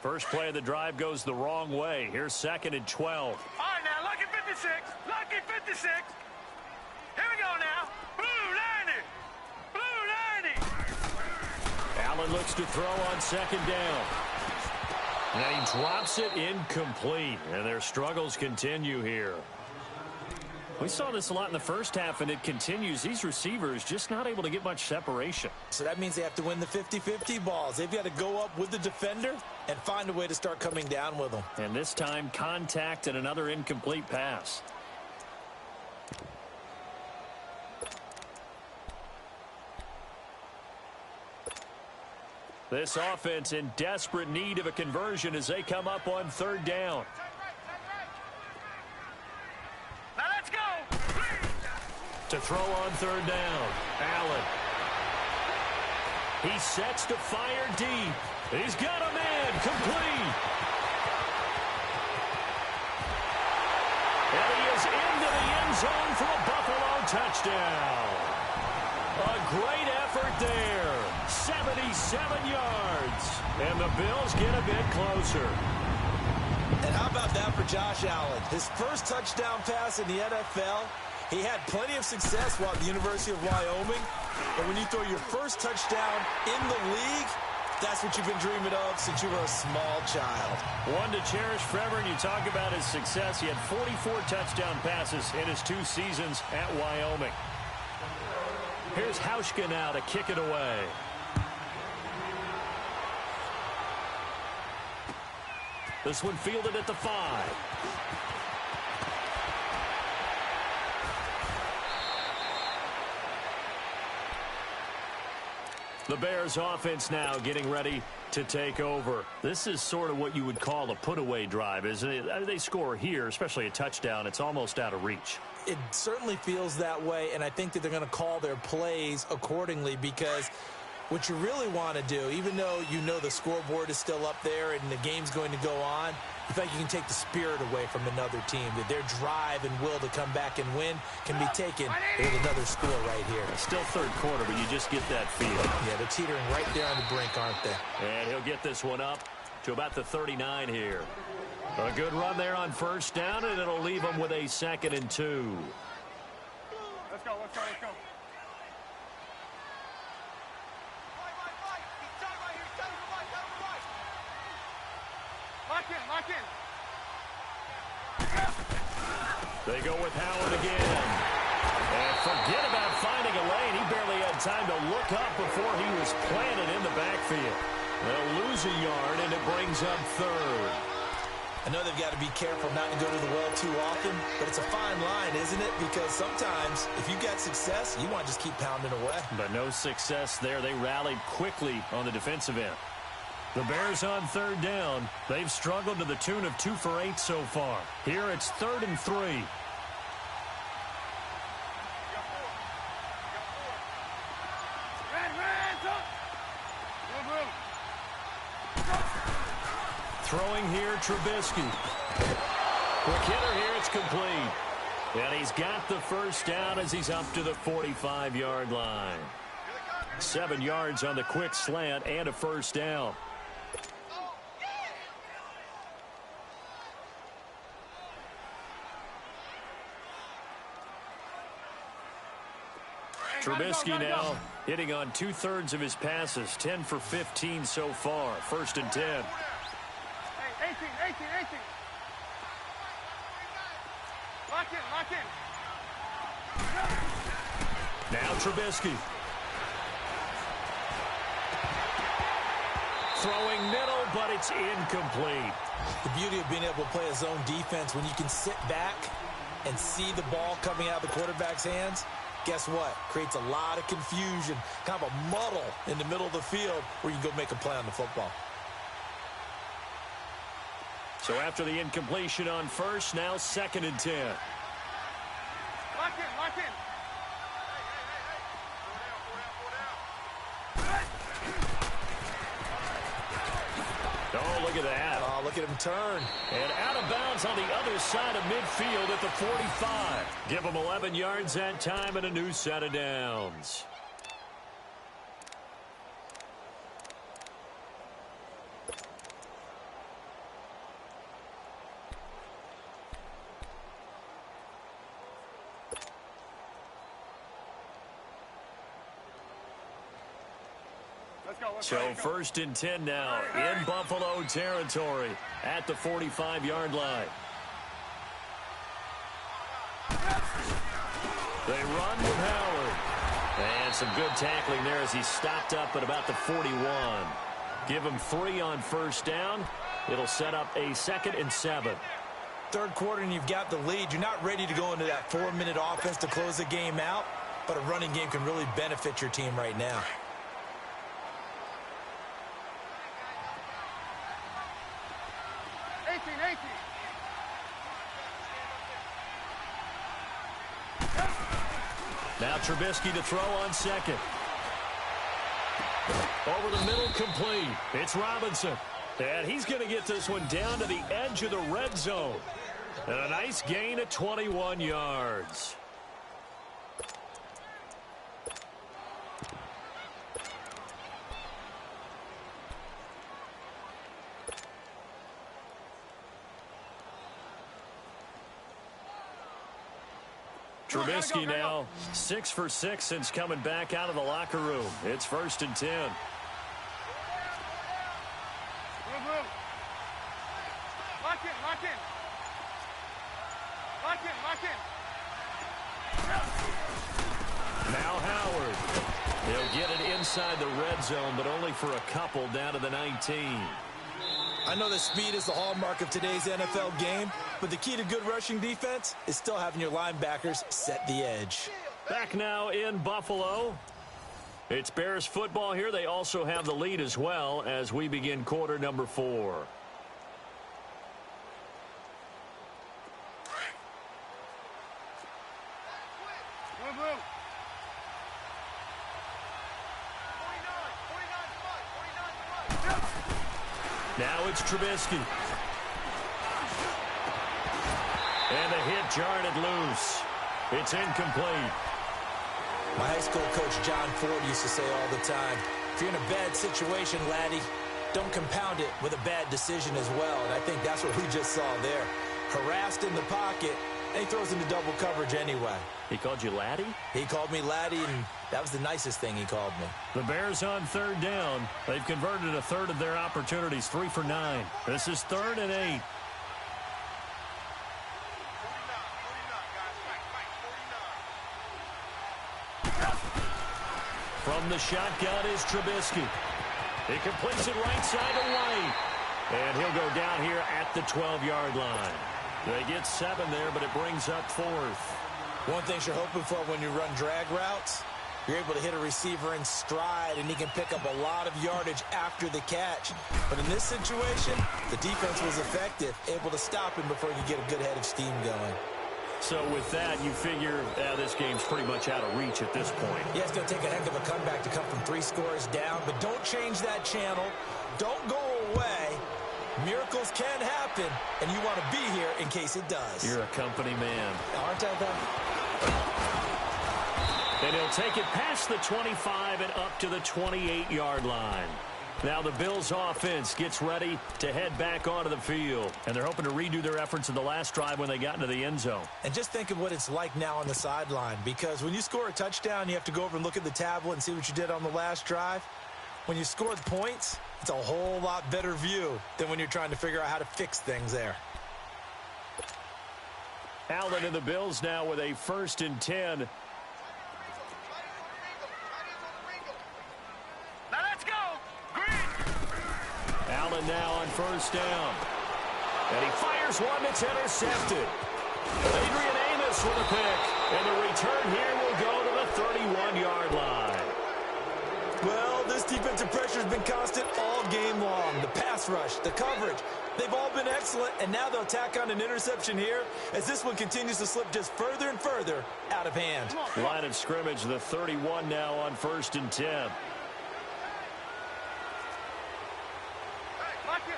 First play of the drive goes the wrong way. Here's 2nd and 12. All right, now, lucky 56. Lucky 56. Here we go now. Blue 90. Blue 90. Allen looks to throw on 2nd down. And he drops it incomplete. And their struggles continue here. We saw this a lot in the first half, and it continues. These receivers just not able to get much separation. So that means they have to win the 50-50 balls. They've got to go up with the defender and find a way to start coming down with them. And this time, contact and another incomplete pass. This offense in desperate need of a conversion as they come up on 3rd down. Now let's go. To throw on 3rd down, Allen. He sets to fire deep. He's got a man, complete. And he is into the end zone for a Buffalo touchdown. A great effort there. 77 yards. And the Bills get a bit closer. And how about that for Josh Allen? His first touchdown pass in the NFL. He had plenty of success while at the University of Wyoming. But when you throw your first touchdown in the league, that's what you've been dreaming of since you were a small child. One to cherish forever, and you talk about his success. He had 44 touchdown passes in his 2 seasons at Wyoming. Here's Hauschka now to kick it away. This one fielded at the 5. The Bears offense now getting ready to take over. This is sort of what you would call a put-away drive, isn't it? They score here, especially a touchdown. It's almost out of reach. It certainly feels that way, and I think that they're going to call their plays accordingly, because what you really want to do, even though you know the scoreboard is still up there and the game's going to go on, you think you can take the spirit away from another team, that their drive and will to come back and win can be taken with another score right here. It's still 3rd quarter, but you just get that feel. Yeah, they're teetering right there on the brink, aren't they? And he'll get this one up to about the 39 here. A good run there on 1st down, and it'll leave them with a 2nd and 2. Let's go, let's go, let's go. Lock in, lock in. They go with Howard again. And forget about finding a lane. He barely had time to look up before he was planted in the backfield. They'll lose a yard, and it brings up 3rd. I know they've got to be careful not to go to the well too often, but it's a fine line, isn't it? Because sometimes, if you've got success, you want to just keep pounding away. But no success there. They rallied quickly on the defensive end. The Bears on 3rd down. They've struggled to the tune of 2 for 8 so far. Here it's 3rd and 3. Throwing here, Trubisky. Quick hitter here, it's complete. And he's got the 1st down as he's up to the 45-yard line. 7 yards on the quick slant and a 1st down. Trubisky now hitting on 2/3 of his passes, 10 for 15 so far. 1st and 10. 18, 18, 18. Lock in, lock in. Now Trubisky. Throwing middle, but it's incomplete. The beauty of being able to play a zone defense when you can sit back and see the ball coming out of the quarterback's hands, guess what? Creates a lot of confusion, kind of a muddle in the middle of the field where you can go make a play on the football. So after the incompletion on first, now 2nd and 10. Lock in, lock in. Oh, look at that. Oh, look at him turn. And out of bounds on the other side of midfield at the 45. Give him 11 yards that time and a new set of downs. So 1st and 10 now in Buffalo territory at the 45-yard line. They run with Howard. And some good tackling there as he stopped up at about the 41. Give him 3 on 1st down. It'll set up a 2nd and 7. Third quarter and you've got the lead. You're not ready to go into that 4-minute offense to close the game out, but a running game can really benefit your team right now. Now Trubisky to throw on 2nd. Over the middle, complete. It's Robinson. And he's going to get this one down to the edge of the red zone. And a nice gain of 21 yards. Trubisky now 6 for 6 since coming back out of the locker room. It's 1st and 10. Lock in, lock in. Lock in, lock in. Now Howard. He'll get it inside the red zone, but only for a couple down to the 19. I know that speed is the hallmark of today's NFL game, but the key to good rushing defense is still having your linebackers set the edge. Back now in Buffalo. It's Bears football here. They also have the lead as well as we begin quarter number 4. Now it's Trubisky. And a hit jarred it loose. It's incomplete. My high school coach John Ford used to say all the time, if you're in a bad situation, laddie, don't compound it with a bad decision as well. And I think that's what we just saw there. Harassed in the pocket, and he throws into double coverage anyway. He called you laddie? He called me laddie, and that was the nicest thing he called me. The Bears on 3rd down. They've converted a third of their opportunities, 3 for 9. This is 3rd and 8. From the shotgun is Trubisky. He completes it right side to White. And he'll go down here at the 12-yard line. They get 7 there, but it brings up 4th. One thing you're hoping for when you run drag routes, you're able to hit a receiver in stride, and he can pick up a lot of yardage after the catch. But in this situation, the defense was effective, able to stop him before he could get a good head of steam going. So with that, you figure this game's pretty much out of reach at this point. Yeah, it's going to take a heck of a comeback to come from 3 scores down, but don't change that channel. Don't go away. Miracles can happen, and you want to be here in case it does. You're a company man. Aren't I, though? And he'll take it past the 25 and up to the 28-yard line. Now the Bills offense gets ready to head back onto the field. And they're hoping to redo their efforts in the last drive when they got into the end zone. And just think of what it's like now on the sideline, because when you score a touchdown, you have to go over and look at the tablet and see what you did on the last drive. When you scored points, it's a whole lot better view than when you're trying to figure out how to fix things there. Allen and the Bills now with a 1st and 10. Now let's go. Green. Allen now on 1st down. And he fires one that's intercepted. Adrian Amos for the pick. And the return here will go to the 31-yard line. Well, this defensive pressure has been constant all game long. The pass rush, the coverage, they've all been excellent, and now they'll tack on an interception here as this one continues to slip just further and further out of hand. Line of scrimmage, the 31 now on 1st and 10. Hey, lock in.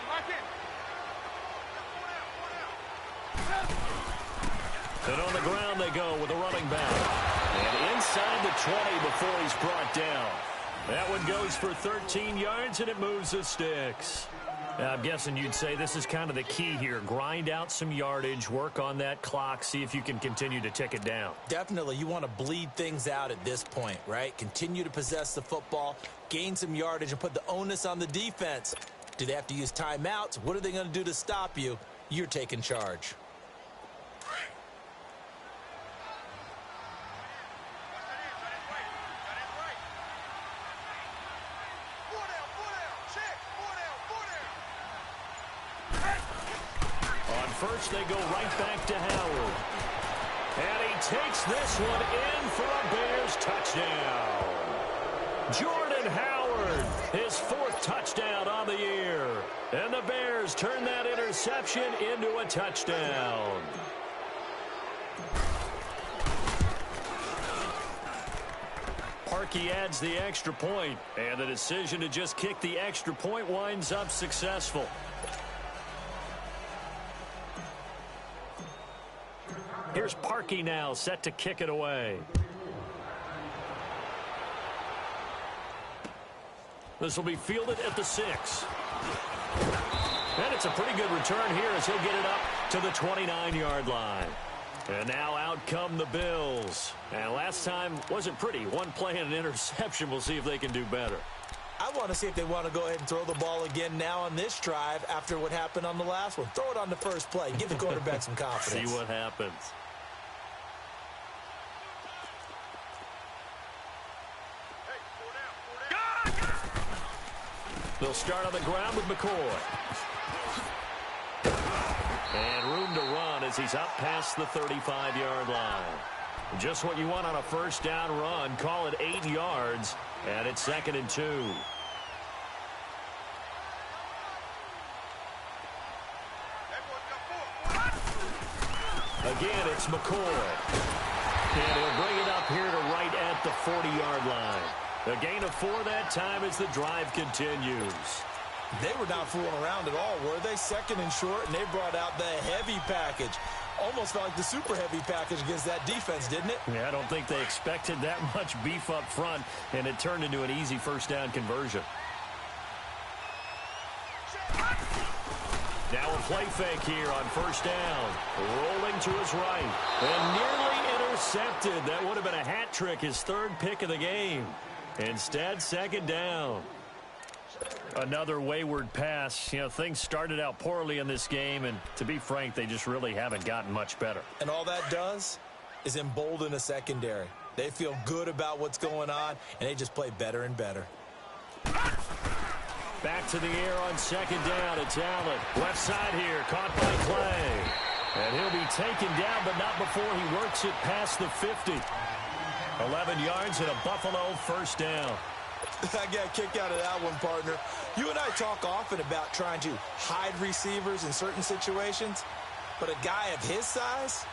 And on the ground they go with a running back. And inside the 20 before he's brought down. That one goes for 13 yards, and it moves the sticks. I'm guessing you'd say this is kind of the key here. Grind out some yardage, work on that clock, see if you can continue to tick it down. Definitely, you want to bleed things out at this point, right? Continue to possess the football, gain some yardage, and put the onus on the defense. Do they have to use timeouts? What are they going to do to stop you? You're taking charge. First, they go right back to Howard. And he takes this one in for a Bears touchdown. Jordan Howard, his 4th touchdown on the year. And the Bears turn that interception into a touchdown. Parkey adds the extra point, and the decision to just kick the extra point winds up successful. Here's Parkey now, set to kick it away. This will be fielded at the 6. And it's a pretty good return here as he'll get it up to the 29-yard line. And now out come the Bills. And last time wasn't pretty. One play and an interception. We'll see if they can do better. I want to see if they want to go ahead and throw the ball again now on this drive after what happened on the last one. Throw it on the first play. Give the quarterback some confidence. See what happens. They'll start on the ground with McCoy. And room to run as he's up past the 35-yard line. Just what you want on a first down run. Call it 8 yards. And it's 2nd and 2. Again, it's McCoy. And he'll bring it up here to right at the 40-yard line. A gain of 4 that time as the drive continues. They were not fooling around at all, were they? 2nd and short, and they brought out the heavy package. Almost felt like the super heavy package against that defense, didn't it? Yeah, I don't think they expected that much beef up front, and it turned into an easy first down conversion. Now a play fake here on first down. Rolling to his right. And nearly intercepted. That would have been a hat trick, his 3rd pick of the game. Instead, 2nd down. Another wayward pass. You know, things started out poorly in this game, and to be frank, they just really haven't gotten much better. And all that does is embolden a secondary. They feel good about what's going on, and they just play better and better. Back to the air on 2nd down. It's Allen. Left side here, caught by Clay. And he'll be taken down, but not before he works it past the 50. 11 yards and a Buffalo first down. I got a kick out of that one, partner. You and I talk often about trying to hide receivers in certain situations, but a guy of his size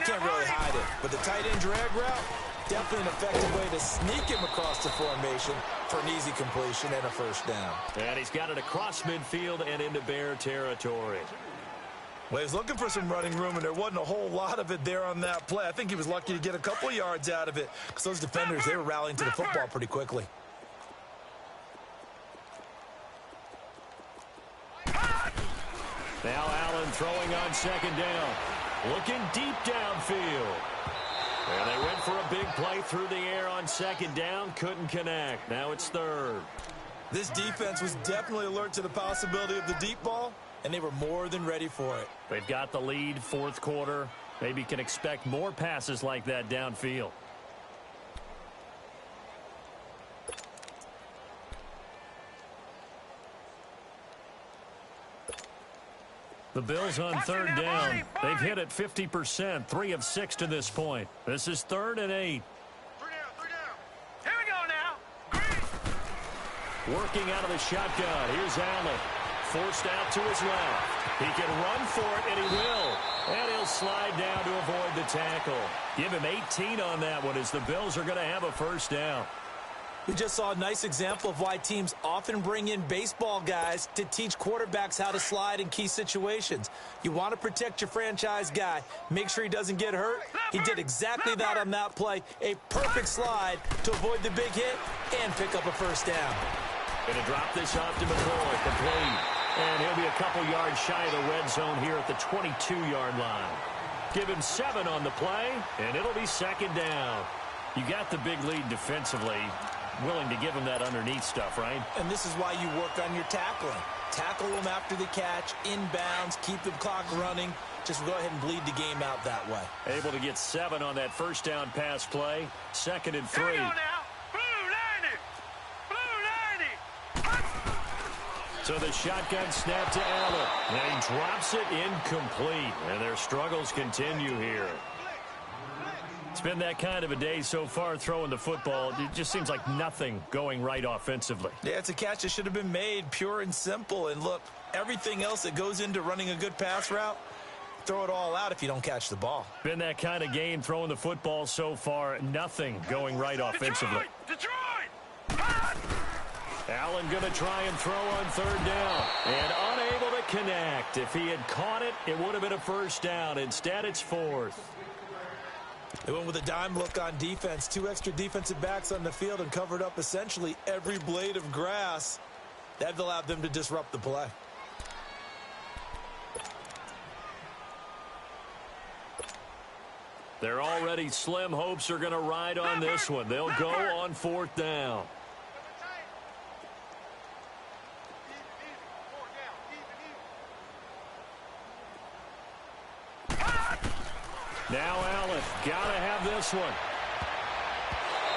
can't really hide it. But the tight end drag route, definitely an effective way to sneak him across the formation for an easy completion and a first down. And he's got it across midfield and into Bear territory. Well, he was looking for some running room, and there wasn't a whole lot of it there on that play. I think he was lucky to get a couple of yards out of it because those defenders, they were rallying to the football pretty quickly. Now Allen throwing on 2nd down. Looking deep downfield. And they went for a big play through the air on 2nd down. Couldn't connect. Now it's 3rd. This defense was definitely alert to the possibility of the deep ball, and they were more than ready for it. They've got the lead, 4th quarter. Maybe can expect more passes like that downfield. The Bills on third down. They've hit it 50%, 3 of 6 to this point. This is 3rd and 8. 3 down. Here we go now. Green. Working out of the shotgun. Here's Allen. Forced out to his left. He can run for it, and he will. And he'll slide down to avoid the tackle. Give him 18 on that one as the Bills are going to have a first down. We just saw a nice example of why teams often bring in baseball guys to teach quarterbacks how to slide in key situations. You want to protect your franchise guy. Make sure he doesn't get hurt. He did exactly that on that play. A perfect slide to avoid the big hit and pick up a first down. Going to drop this off to McCoy. Complete. And he'll be a couple yards shy of the red zone here at the 22-yard line. Give him 7 on the play, and it'll be 2nd down. You got the big lead defensively. Willing to give him that underneath stuff, right? And this is why you work on your tackling. Tackle them after the catch, inbounds, keep the clock running. Just go ahead and bleed the game out that way. Able to get 7 on that first down pass play. 2nd and 3. Here we go now. Blue 90. So the shotgun snap to Allen. And he drops it incomplete. And their struggles continue here. It's been that kind of a day so far throwing the football. It just seems like nothing going right offensively. Yeah, it's a catch that should have been made, pure and simple. And look, everything else that goes into running a good pass route, throw it all out if you don't catch the ball. Been that kind of game throwing the football so far. Nothing going right offensively. Detroit! Allen going to try and throw on 3rd down. And unable to connect. If he had caught it, it would have been a first down. Instead, it's 4th. They went with a dime look on defense. 2 extra defensive backs on the field and covered up essentially every blade of grass. That allowed them to disrupt the play. They're already slim hopes are going to ride on this one. They'll go on 4th down. Now Allen, gotta have this one.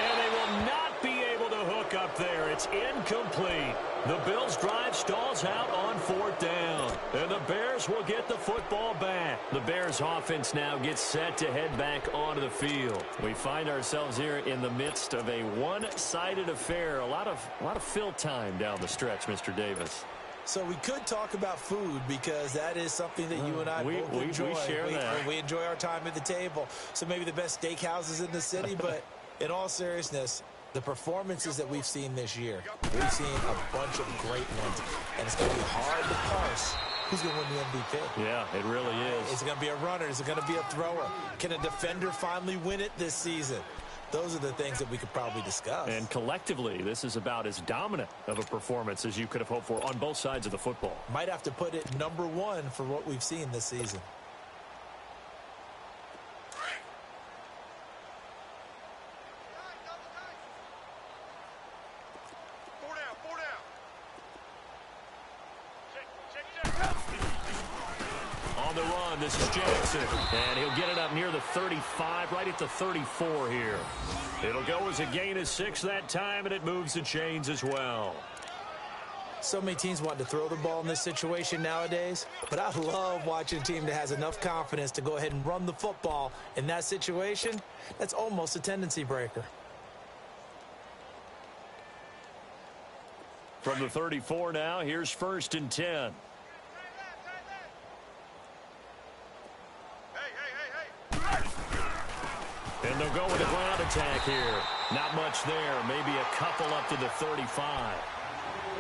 And they will not be able to hook up there. It's incomplete. The Bills' drive stalls out on 4th down. And the Bears will get the football back. The Bears' offense now gets set to head back onto the field. We find ourselves here in the midst of a one-sided affair. A lot of fill time down the stretch, Mr. Davis. So we could talk about food because that is something that you and I both enjoy. We share that. We enjoy our time at the table. So maybe the best steakhouses in the city, but in all seriousness, the performances that we've seen this year, we've seen a bunch of great ones, and it's going to be hard to parse who's going to win the MVP. Yeah, it really is. Is it going to be a runner? Is it going to be a thrower? Can a defender finally win it this season? Those are the things that we could probably discuss. And collectively, this is about as dominant of a performance as you could have hoped for on both sides of the football. Might have to put it #1 for what we've seen this season. Four down. On the run, this is Jackson. And he'll get it up near the 35, right at the 34 here. It'll go as a gain of 6 that time, and it moves the chains as well. So many teams want to throw the ball in this situation nowadays, but I love watching a team that has enough confidence to go ahead and run the football in that situation. That's almost a tendency breaker. From the 34 now, here's 1st and 10. And they'll go with a ground attack here. Not much there. Maybe a couple up to the 35.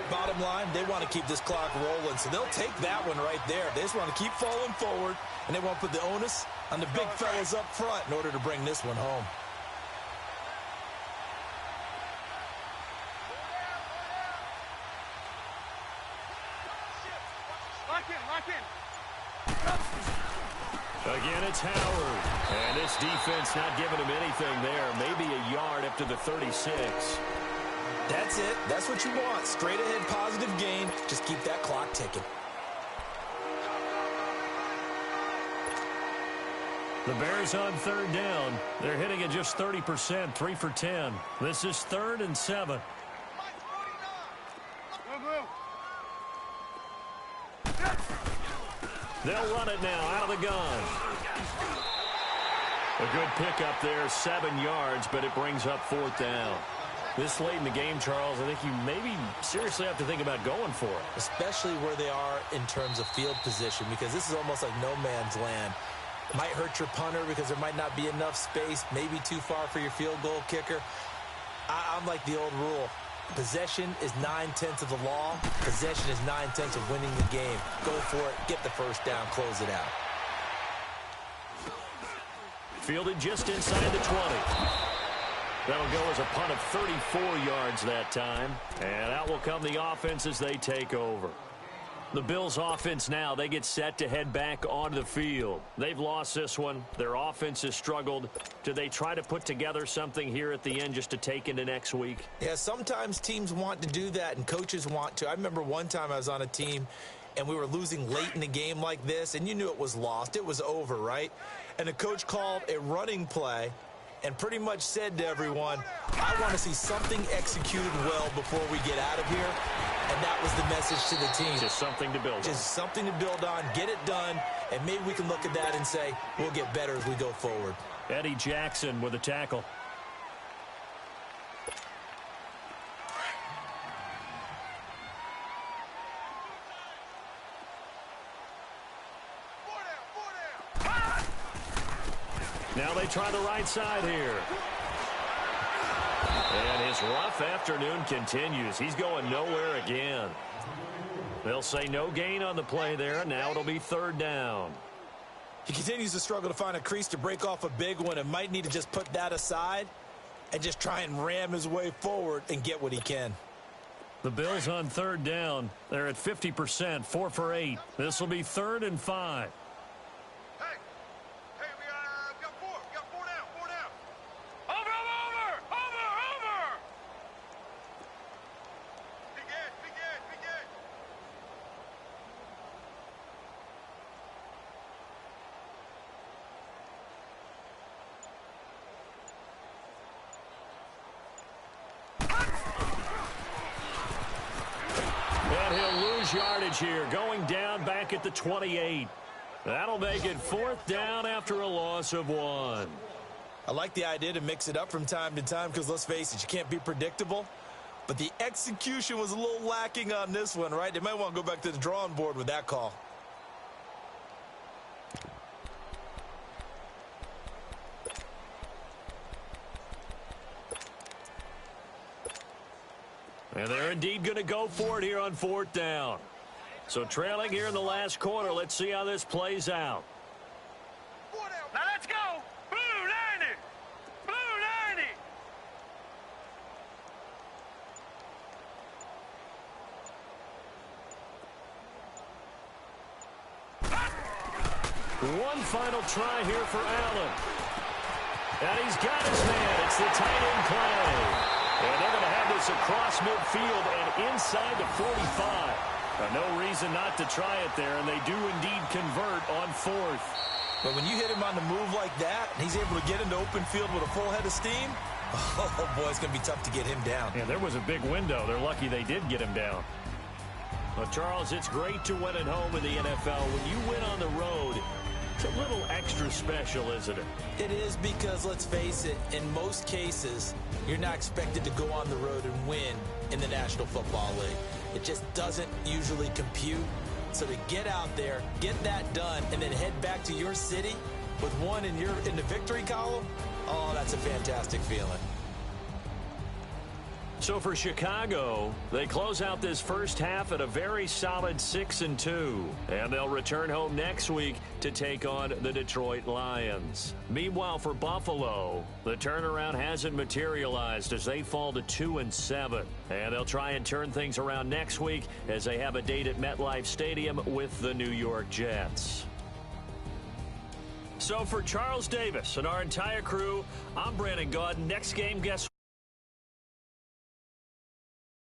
Bottom line, they want to keep this clock rolling, so they'll take that one right there. They just want to keep falling forward, and they want to put the onus on the big fellas up front in order to bring this one home. Lock in. Again, it's Howard. And this defense not giving him anything there. Maybe a yard up to the 36. That's it. That's what you want. Straight ahead, positive gain. Just keep that clock ticking. The Bears on 3rd down. They're hitting at just 30%, 3 for 10. This is 3rd and 7. They'll run it now out of the gun. A good pickup there, 7 yards, but it brings up 4th down. This late in the game, Charles, I think you maybe seriously have to think about going for it. Especially where they are in terms of field position, because this is almost like no man's land. It might hurt your punter because there might not be enough space, maybe too far for your field goal kicker. I'm like the old rule. Possession is 9/10 of the law. Possession is 9/10 of winning the game. Go for it, get the first down, close it out. Fielded just inside the 20. That'll go as a punt of 34 yards that time. And out will come the offense as they take over. The Bills' offense now, they get set to head back onto the field. They've lost this one. Their offense has struggled. Do they try to put together something here at the end just to take into next week? Yeah, sometimes teams want to do that and coaches want to. I remember one time I was on a team and we were losing late in a game like this, and you knew it was lost. It was over, right? And the coach called a running play and pretty much said to everyone, I want to see something executed well before we get out of here. And that was the message to the team. Just something to build on. Just something to build on, get it done, and maybe we can look at that and say, we'll get better as we go forward. Eddie Jackson with a tackle. Now they try the right side here. And his rough afternoon continues. He's going nowhere again. They'll say no gain on the play there. Now it'll be 3rd down. He continues to struggle to find a crease to break off a big one and might need to just put that aside and just try and ram his way forward and get what he can. The Bills on 3rd down. They're at 50%, 4 for 8. This will be 3rd and 5. Yardage here, going down back at the 28. That'll make it 4th down after a loss of 1. I like the idea to mix it up from time to time because, let's face it, you can't be predictable. But the execution was a little lacking on this one, right? They might want to go back to the drawing board with that call. And they're indeed going to go for it here on 4th down. So trailing here in the last quarter. Let's see how this plays out. Now let's go. Blue 90. Blue 90. One final try here for Allen. And he's got his man. It's the tight end play. And they're going to have this across midfield and inside the 45. No reason not to try it there, and they do indeed convert on 4th. But when you hit him on the move like that, and he's able to get into open field with a full head of steam, oh, boy, it's going to be tough to get him down. Yeah, there was a big window. They're lucky they did get him down. Well, Charles, it's great to win at home in the NFL. When you win on the road, it's a little extra special, isn't it? It is because, let's face it, in most cases, you're not expected to go on the road and win in the National Football League. It just doesn't usually compute. So to get out there, get that done, and then head back to your city with one in the victory column, oh, that's a fantastic feeling. So for Chicago, they close out this first half at a very solid 6-2. And they'll return home next week to take on the Detroit Lions. Meanwhile, for Buffalo, the turnaround hasn't materialized as they fall to 2-7. And they'll try and turn things around next week as they have a date at MetLife Stadium with the New York Jets. So for Charles Davis and our entire crew, I'm Brandon Gaudin. Next game, guess